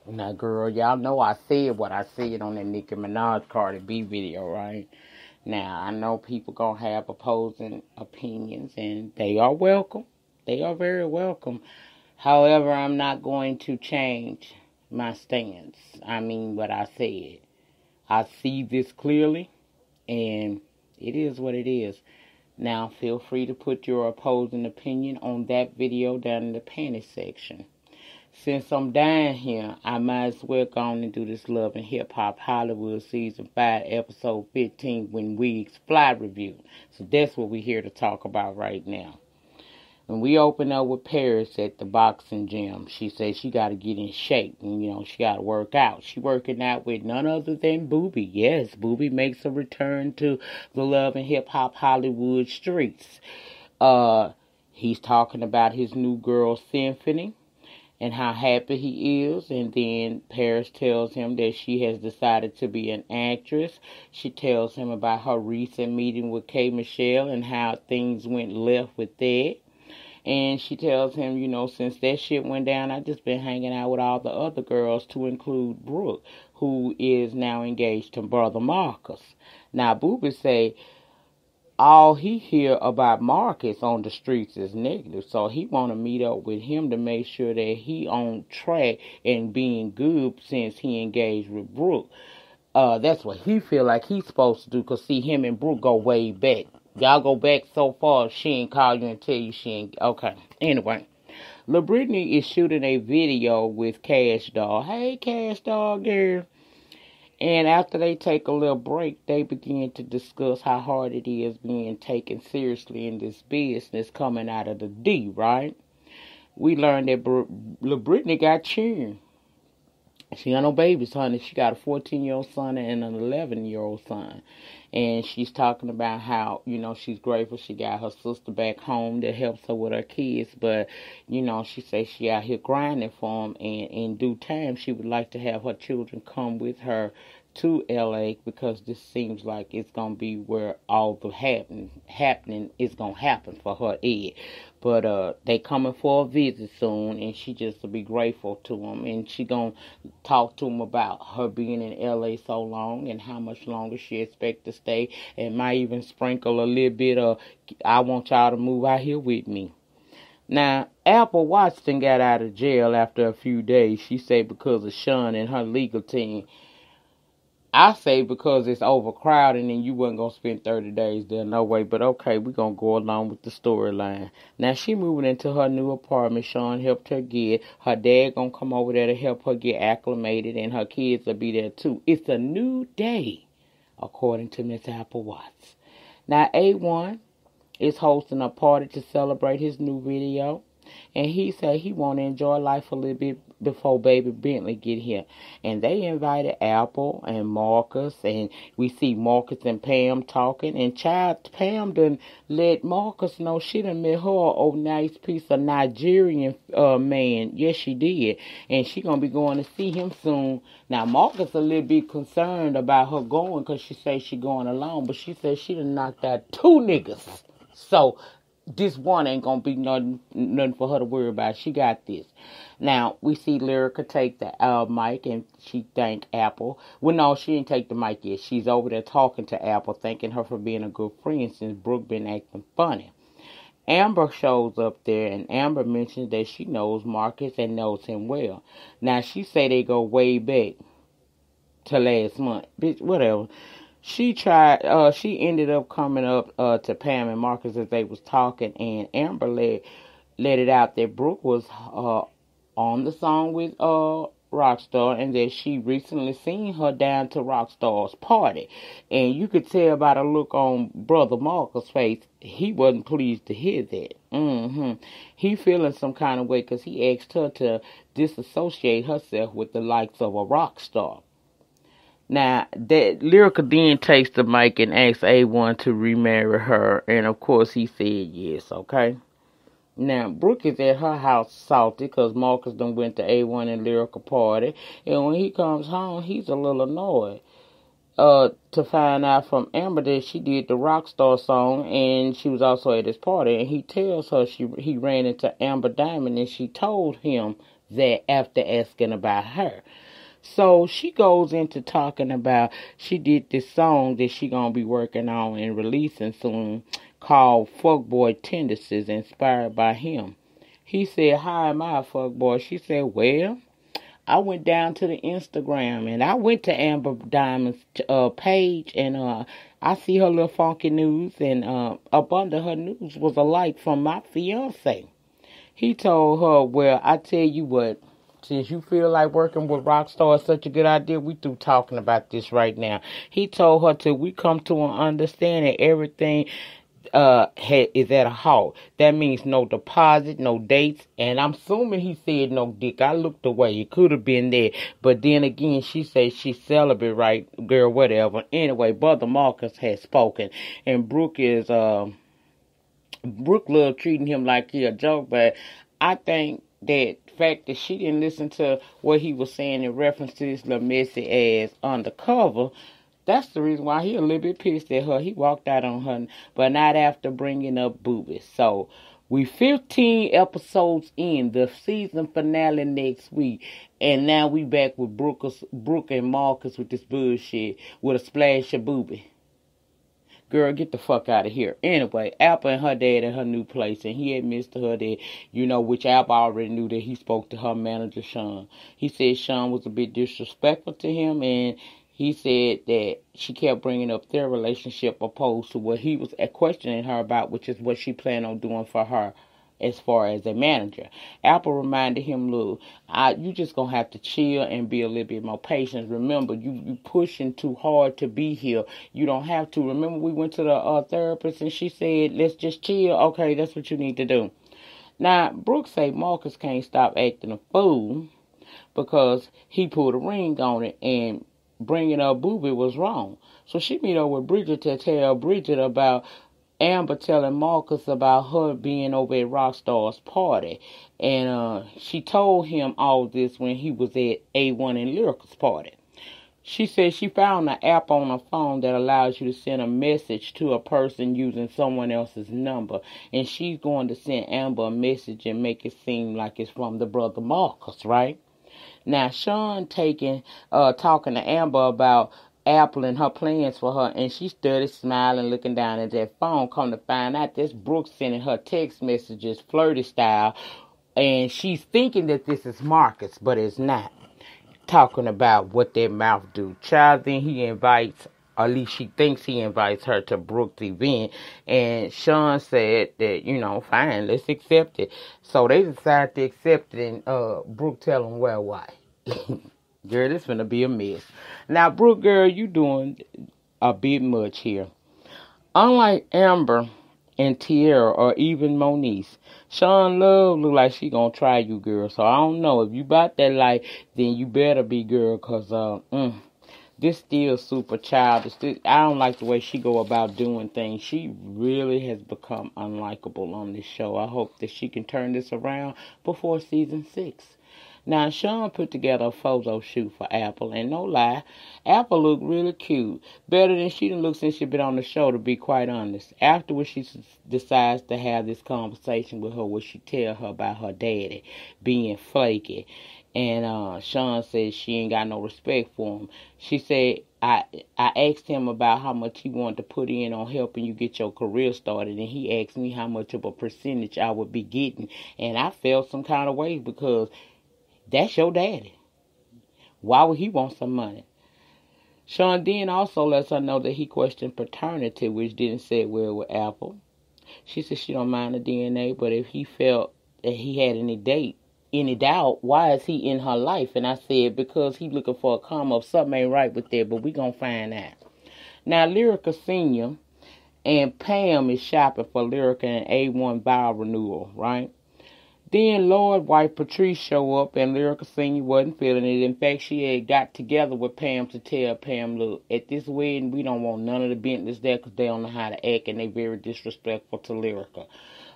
Now, girl, y'all know I said what I said on that Nicki Minaj Cardi B video, right? Now, I know people gonna have opposing opinions, and they are welcome. They are very welcome. However, I'm not going to change my stance. I mean what I said. I see this clearly, and it is what it is. Now, feel free to put your opposing opinion on that video down in the panty section. Since I'm down here, I might as well go on and do this Love and Hip Hop Hollywood Season 5, Episode 15, When Wigs Fly review. So that's what we're here to talk about right now. When we open up with Paris at the boxing gym, she says she got to get in shape and, she got to work out. She working out with none other than Booby. Yes, Booby makes a return to the Love and Hip Hop Hollywood streets. He's talking about his new girl, Symphony, and how happy he is. And then Paris tells him that she has decided to be an actress. She tells him about her recent meeting with K. Michelle and how things went left with that. And she tells him, since that shit went down, I just been hanging out with all the other girls, to include Brooke, who is now engaged to Brother Marcus. Now, Booby say all he hear about Marcus on the streets is negative, so he want to meet up with him to make sure that he on track and being good since he engaged with Brooke. That's what he feel like he's supposed to do, because see, him and Brooke go way back. Y'all go back so far, she ain't call you and tell you she ain't. Okay, anyway. Lil Brittany is shooting a video with Cash Doll. Hey, Cash Doll, girl. And after they take a little break, they begin to discuss how hard it is being taken seriously in this business coming out of the D, right? We learned that Lil Brittany got children. She got no babies, honey. She got a 14-year-old son and an 11-year-old son. And she's talking about how, she's grateful she got her sister back home that helps her with her kids. But, she says she out here grinding for them. And in due time, she would like to have her children come with her to L.A. because this seems like it's going to be where all the happening is going to happen for her Ed. But they coming for a visit soon, and she just to be grateful to them. And she going to talk to them about her being in L.A. so long and how much longer she expect to stay, and might even sprinkle a little bit of, I want y'all to move out here with me. Now, Apple Watson got out of jail after a few days, she said, because of Sean and her legal team. I say because it's overcrowded and you wasn't going to spend 30 days there, no way. But okay, we're going to go along with the storyline. Now, she moving into her new apartment. Sean helped her get. Her dad going to come over there to help her get acclimated, and her kids will be there too. It's a new day, according to Miss Apple Watts. Now, A1 is hosting a party to celebrate his new video. And he said he want to enjoy life a little bit before baby Bentley get here. And they invited Apple and Marcus, and we see Marcus and Pam talking. And child, Pam done let Marcus know she done met her old nice piece of Nigerian man. Yes, she did. And she gonna be going to see him soon. Now, Marcus a little bit concerned about her going, because she say she going alone. But she said she done knocked out 2 niggas. So this one ain't gonna be nothing for her to worry about. She got this. Now, we see Lyrica take the mic, and she thanked Apple. Well, no, she didn't take the mic yet. She's over there talking to Apple, thanking her for being a good friend since Brooke been acting funny. Amber shows up there, and Amber mentions that she knows Marcus and knows him well. Now, she say they go way back to last month. Bitch, whatever. She ended up coming up to Pam and Marcus as they was talking, and Amber let it out that Brooke was on the song with Rockstar, and that she recently seen her down to Rockstar's party. And you could tell by the look on Brother Marcus' face, he wasn't pleased to hear that. He feeling some kind of way because he asked her to disassociate herself with the likes of a Rockstar. Now, that Lyrica then takes the mic and asks A1 to remarry her, and of course he said yes, okay? Now, Brooke is at her house salty because Marcus done went to A1 and Lyrica party, and when he comes home, he's a little annoyed to find out from Amber that she did the Rockstar song, and she was also at his party, and he tells her he ran into Amber Diamond, and she told him that after asking about her. So she goes into talking about she did this song that she gonna be working on and releasing soon called Fuckboy Tendencies, inspired by him. He said, "How am I a fuckboy?" She said, "Well, I went down to the Instagram and I went to Amber Diamond's page and I see her little funky news and up under her news was a like from my fiance." He told her, "Well, I tell you what, since you feel like working with Rockstar is such a good idea, we through talking about this right now." He told her till we come to an understanding, everything is at a halt. That means no deposit, no dates, and I'm assuming he said no dick. I looked away. It could have been there. But then again, she said she's celibate, right? Girl, whatever. Anyway, Brother Marcus has spoken. And Brooke love treating him like he a joke, but I think that fact that she didn't listen to what he was saying in reference to this little messy ass undercover, that's the reason why he a little bit pissed at her. He walked out on her, but not after bringing up boobies. So we 15 episodes in, the season finale next week, and now we back with Brooke and Marcus with this bullshit with a splash of booby. Girl, get the fuck out of here. Anyway, Apple and her dad in her new place, and he admits to her that, which Apple already knew, that he spoke to her manager, Sean. He said Sean was a bit disrespectful to him, and he said that she kept bringing up their relationship opposed to what he was questioning her about, which is what she planned on doing for her as far as a manager. Apple reminded him, "Look, you just gonna have to chill and be a little bit more patient. Remember, you pushing too hard to be here. You don't have to. Remember, we went to the therapist and she said, let's just chill. Okay, that's what you need to do." Now, Brooke say Marcus can't stop acting a fool because he put a ring on it and bringing up booby was wrong. So she meet up with Bridget to tell Bridget about Amber telling Marcus about her being over at Rockstar's party. And she told him all this when he was at A1 and Lyrical's party. She said she found an app on her phone that allows you to send a message to a person using someone else's number. And she's going to send Amber a message and make it seem like it's from the brother Marcus, right? Now, Sean talking to Amber about Apple and her plans for her, and she started smiling, looking down at that phone. Come to find out, this Brooke sending her text messages, flirty style, and she's thinking that this is Marcus, but it's not. Talking about what their mouth do. Child, then he invites, or at least she thinks he invites her to Brooke's event, and Sean said that, fine, let's accept it. So they decide to accept it, and Brooke tell them, well, why? Girl, this finna be a mess. Now, Brooke, girl, you doing a bit much here. Unlike Amber and Tierra or even Moniece, Sean Love look like she gonna try you, girl. So I don't know. If you about that life, then you better be, girl, cause this still super childish. I don't like the way she go about doing things. She really has become unlikable on this show. I hope that she can turn this around before season 6. Now, Sean put together a photo shoot for Apple, and no lie, Apple looked really cute. Better than she done looked since she been on the show, to be quite honest. Afterwards, she decides to have this conversation with her where she tell her about her daddy being flaky. And Sean says she ain't got no respect for him. She said, I asked him about how much he wanted to put in on helping you get your career started, and he asked me how much of a percentage I would be getting. And I felt some kind of way because that's your daddy. Why would he want some money? Sean then also lets her know that he questioned paternity, which didn't sit well with Apple. She said she don't mind the DNA, but if he felt that he had any doubt, why is he in her life? And I said, because he looking for a come up. Something ain't right with that, but we gonna find out. Now, Lyrica Senior and Pam is shopping for Lyrica and A1 vow renewal, right? Then Lord wife Patrice show up, and Lyrica Senior wasn't feeling it. In fact, she had got together with Pam to tell Pam, look, at this wedding, we don't want none of the Bentleys there because they don't know how to act, and they very disrespectful to Lyrica.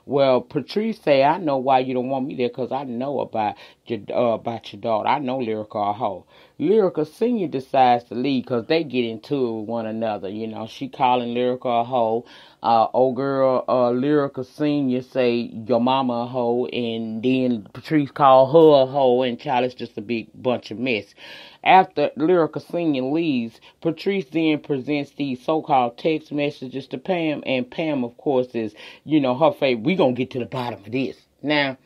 Well, Patrice say, I know why you don't want me there, because I know about your daughter. I know Lyrica a hoe. Lyrica Senior decides to leave because they get into it with one another. She calling Lyrica a hoe. Old girl, Lyrica Senior say your mama a hoe, and then Patrice called her a hoe, and child, it's just a big bunch of mess. After Lyrica Senior leaves, Patrice then presents these so-called text messages to Pam, and Pam, of course, is, her favorite. We gonna get to the bottom of this. Now,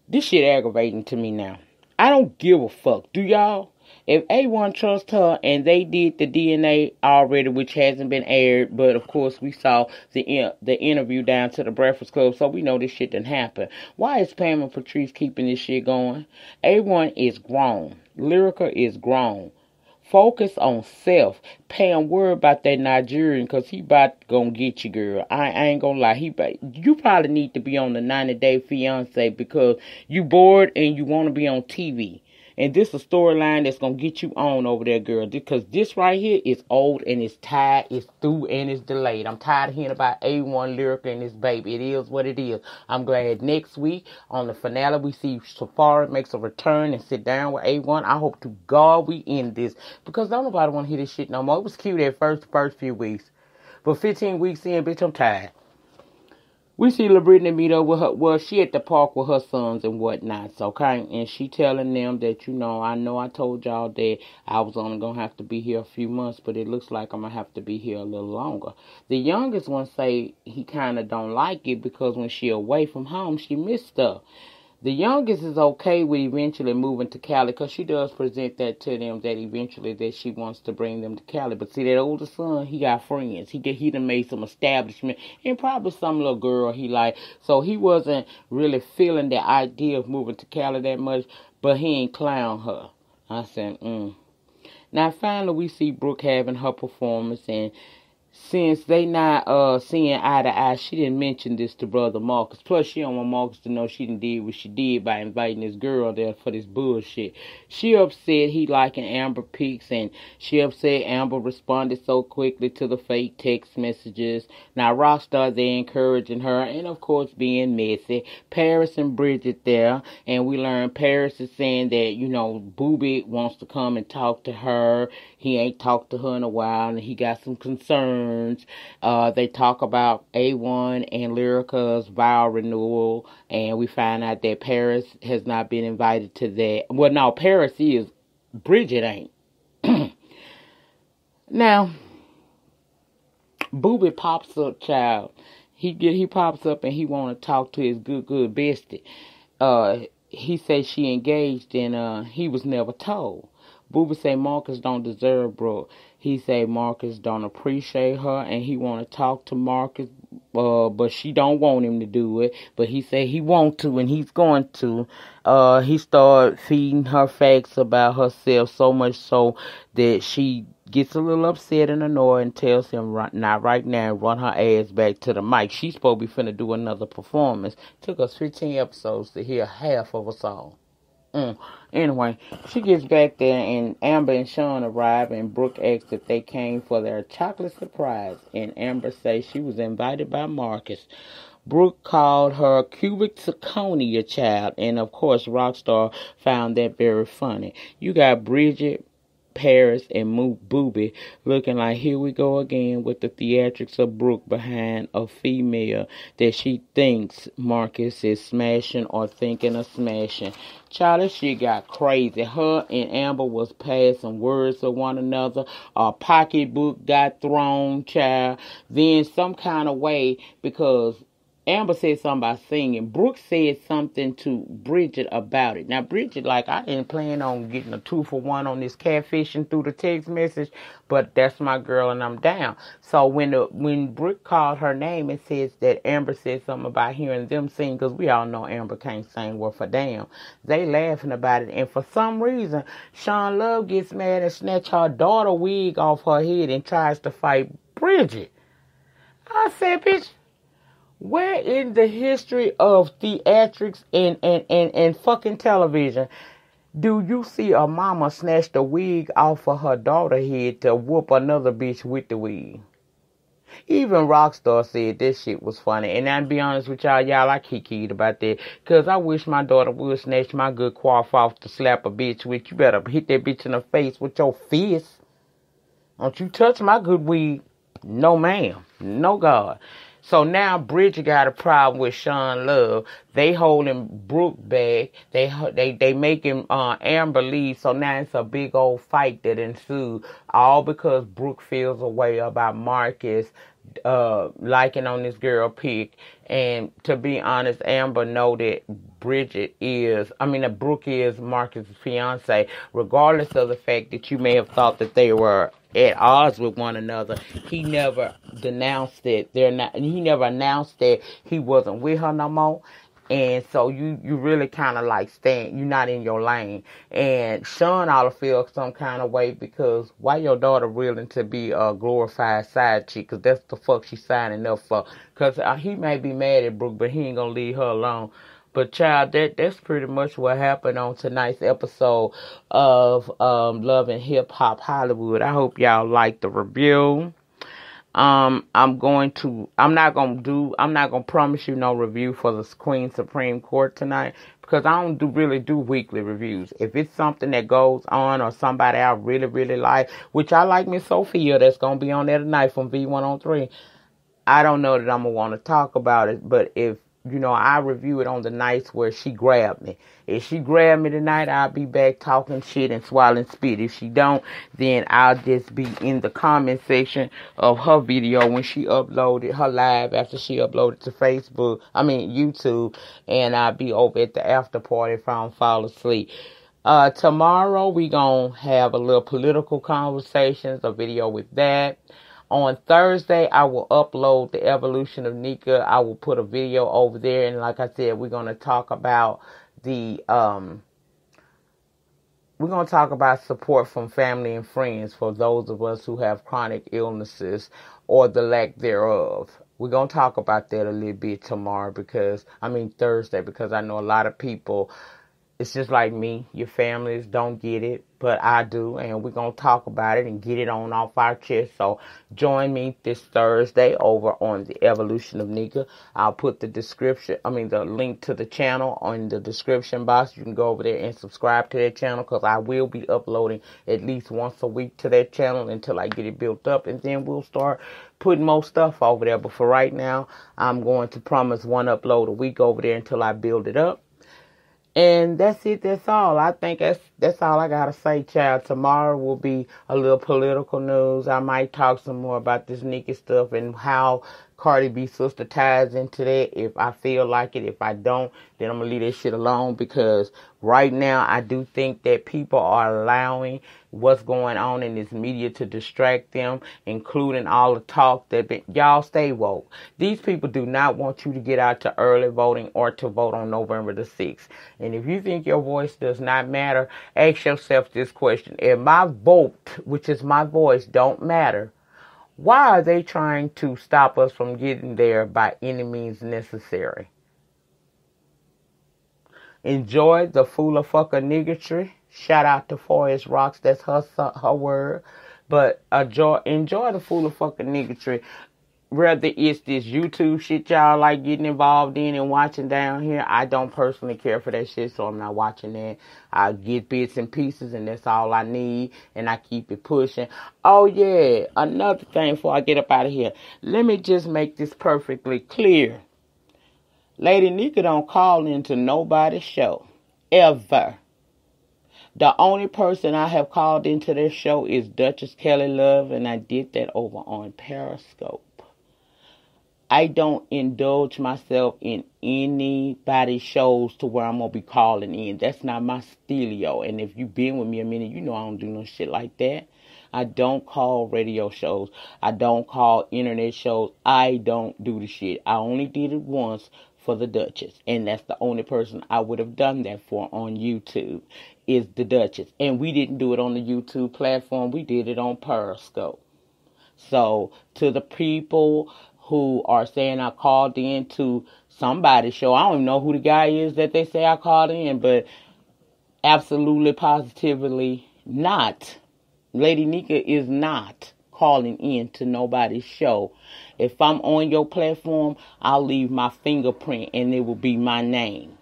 this shit aggravating to me now. I don't give a fuck. Do y'all? If A1 trusts her and they did the DNA already, which hasn't been aired, but of course we saw the interview down to the Breakfast Club, so we know this shit didn't happen. Why is Pam and Patrice keeping this shit going? A1 is grown. Lyrica is grown. Focus on self. Pam, worry about that Nigerian, because he about gonna get you, girl. I ain't gonna lie. You probably need to be on the 90-Day Fiance because you bored and you want to be on TV. And this is a storyline that's going to get you on over there, girl. Because this right here is old and it's tired, it's through, and it's delayed. I'm tired of hearing about A1 Lyrica and this baby. It is what it is. I'm glad next week on the finale we see Safari makes a return and sit down with A1. I hope to God we end this. Because don't nobody want to hear this shit no more. It was cute at first few weeks. But 15 weeks in, bitch, I'm tired. We see LaBrittany meet up with her. Well, she at the park with her sons and whatnot, okay? And she telling them that, I know I told y'all that I was only going to have to be here a few months, but it looks like I'm going to have to be here a little longer. The youngest one say he kind of don't like it because when she away from home, she missed stuff. The youngest is okay with eventually moving to Cali because she does present that to them that eventually that she wants to bring them to Cali. But see, that older son, he got friends. He done made some establishment and probably some little girl he liked. So he wasn't really feeling the idea of moving to Cali that much, but he ain't clown her. I said, Now finally we see Brooke having her performance, and since they not seeing eye to eye, she didn't mention this to Brother Marcus. Plus, she don't want Marcus to know she done did what she did by inviting this girl there for this bullshit. She upset he liking Amber pics, and she upset Amber responded so quickly to the fake text messages. Now, Rockstar, they encouraging her, and of course, being messy. Paris and Bridget there, and we learn Paris is saying that, Booby wants to come and talk to her. He ain't talked to her in a while, and he got some concerns. They talk about A1 and Lyrica's vow renewal, and we find out that Paris has not been invited to that. Well, no, Paris is. Bridget ain't. Now, Booby pops up, child. He pops up and he want to talk to his good bestie. He says she engaged and he was never told. Booby say Marcus don't deserve Brooke. He say Marcus don't appreciate her and he want to talk to Marcus, but she don't want him to do it. But he say he want to and he's going to. He start feeding her facts about herself so much so that she gets a little upset and annoyed and tells him not right now, run her ass back to the mic. She's supposed to be finna do another performance. Took us 15 episodes to hear half of a song. Anyway, she gets back there and Amber and Sean arrive and Brooke asks if they came for their chocolate surprise, and Amber says she was invited by Marcus. Brooke called her cubic zirconia child, and of course Rockstar found that very funny. You got Bridget, Paris, and Booby looking like here we go again with the theatrics of Brooke behind a female that she thinks Marcus is smashing or thinking of smashing. Child, this shit got crazy. Her and Amber was passing words to one another. A pocketbook got thrown, child. Then some kind of way, because Amber said something about singing. Brooke said something to Bridget about it. Now, Bridget, like, I didn't plan on getting a 2-for-1 on this catfishing through the text message, but that's my girl and I'm down. So when Brooke called her name and says that Amber said something about hearing them sing, because we all know Amber can't sing worth a damn, they laughing about it. And for some reason, Sean Love gets mad and snatch her daughter wig off her head and tries to fight Bridget. I said, bitch, where in the history of theatrics and fucking television do you see a mama snatch the wig off of her daughter's head to whoop another bitch with the wig? Even Rockstar said this shit was funny. And I'll be honest with y'all I kikied about that. Because I wish my daughter would snatch my good quaff off to slap a bitch with. You better hit that bitch in the face with your fist. Don't you touch my good wig. No, ma'am. No, God. So now Bridget got a problem with Sean Love. They holding Brooke back. They making Amber leave. So now it's a big old fight that ensued. All because Brooke feels a way about Marcus liking on this girl pic. And to be honest, Amber know that Brooke is Marcus' fiance, regardless of the fact that you may have thought that they were at odds with one another. He never denounced it. He never announced that he wasn't with her no more. And so you really kind of like you're not in your lane. And Sean ought to feel some kind of way because why your daughter willing to be a glorified side chick? Because that's the fuck she's signing up for. Because he may be mad at Brooke, but he ain't going to leave her alone. But child, that's pretty much what happened on tonight's episode of Love and Hip Hop Hollywood. I hope y'all liked the review. I'm not gonna promise you no review for the Queen Supreme Court tonight because I don't really do weekly reviews. If it's something that goes on or somebody I really, really like, which I like Miss Sophia that's gonna be on there tonight from V103, I don't know that I'm gonna want to talk about it, but if I review it on the nights where she grabbed me. If she grabbed me tonight, I'll be back talking shit and swallowing spit. If she don't, then I'll just be in the comment section of her video when she uploaded her live after she uploaded to YouTube, and I'll be over at the after party if I don't fall asleep. Tomorrow we gonna have a little political conversations, a video with that. On Thursday, I will upload the evolution of Nyca. I will put a video over there. And like I said, we're going to talk about support from family and friends for those of us who have chronic illnesses or the lack thereof. We're going to talk about that a little bit tomorrow Thursday, because I know a lot of people, it's just like me, your families don't get it, but I do, and we're going to talk about it and get it off our chest. So join me this Thursday over on the Evolution of Nyca. I'll put the link to the channel on the description box. You can go over there and subscribe to that channel because I will be uploading at least once a week to that channel until I get it built up, and then we'll start putting more stuff over there. But for right now, I'm going to promise one upload a week over there until I build it up. And that's it. That's all. I think that's all I gotta say, child. Tomorrow will be a little political news. I might talk some more about this Nyca stuff and how Cardi B sister ties into that. If I feel like it, if I don't, then I'm gonna leave that shit alone, because right now I do think that people are allowing what's going on in this media to distract them, including all the talk that y'all stay woke. These people do not want you to get out to early voting or to vote on November the 6th. And if you think your voice does not matter, ask yourself this question. If my vote, which is my voice, don't matter, why are they trying to stop us from getting there by any means necessary? Enjoy the fooler fucker niggotry. Shout out to Forest Rocks. That's her word. But enjoy the fooler fucker niggotry. Whether it's this YouTube shit y'all like getting involved in and watching down here, I don't personally care for that shit, so I'm not watching that. I get bits and pieces, and that's all I need, and I keep it pushing. Oh yeah, another thing before I get up out of here, let me just make this perfectly clear. Lady Nyca don't call into nobody's show, ever. The only person I have called into this show is Duchess Kelly Love, and I did that over on Periscope. I don't indulge myself in anybody's shows to where I'm going to be calling in. That's not my stylio. And if you've been with me a minute, you know I don't do no shit like that. I don't call radio shows. I don't call internet shows. I don't do the shit. I only did it once for the Duchess. And that's the only person I would have done that for on YouTube, is the Duchess. And we didn't do it on the YouTube platform. We did it on Periscope. So to the people who are saying I called in to somebody's show, I don't even know who the guy is that they say I called in, but absolutely positively not. Lady Nyca is not calling in to nobody's show. If I'm on your platform, I'll leave my fingerprint and it will be my name.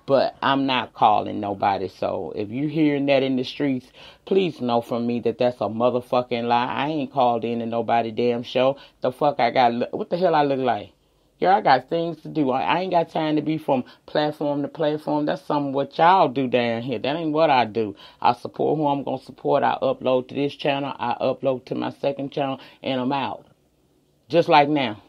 But I'm not calling nobody. So if you hearing that in the streets, please know from me that that's a motherfucking lie. I ain't called into nobody damn show. The fuck I got? What the hell I look like? Girl, I got things to do. I ain't got time to be from platform to platform. That's something what y'all do down here. That ain't what I do. I support who I'm going to support. I upload to this channel. I upload to my second channel. And I'm out. Just like now.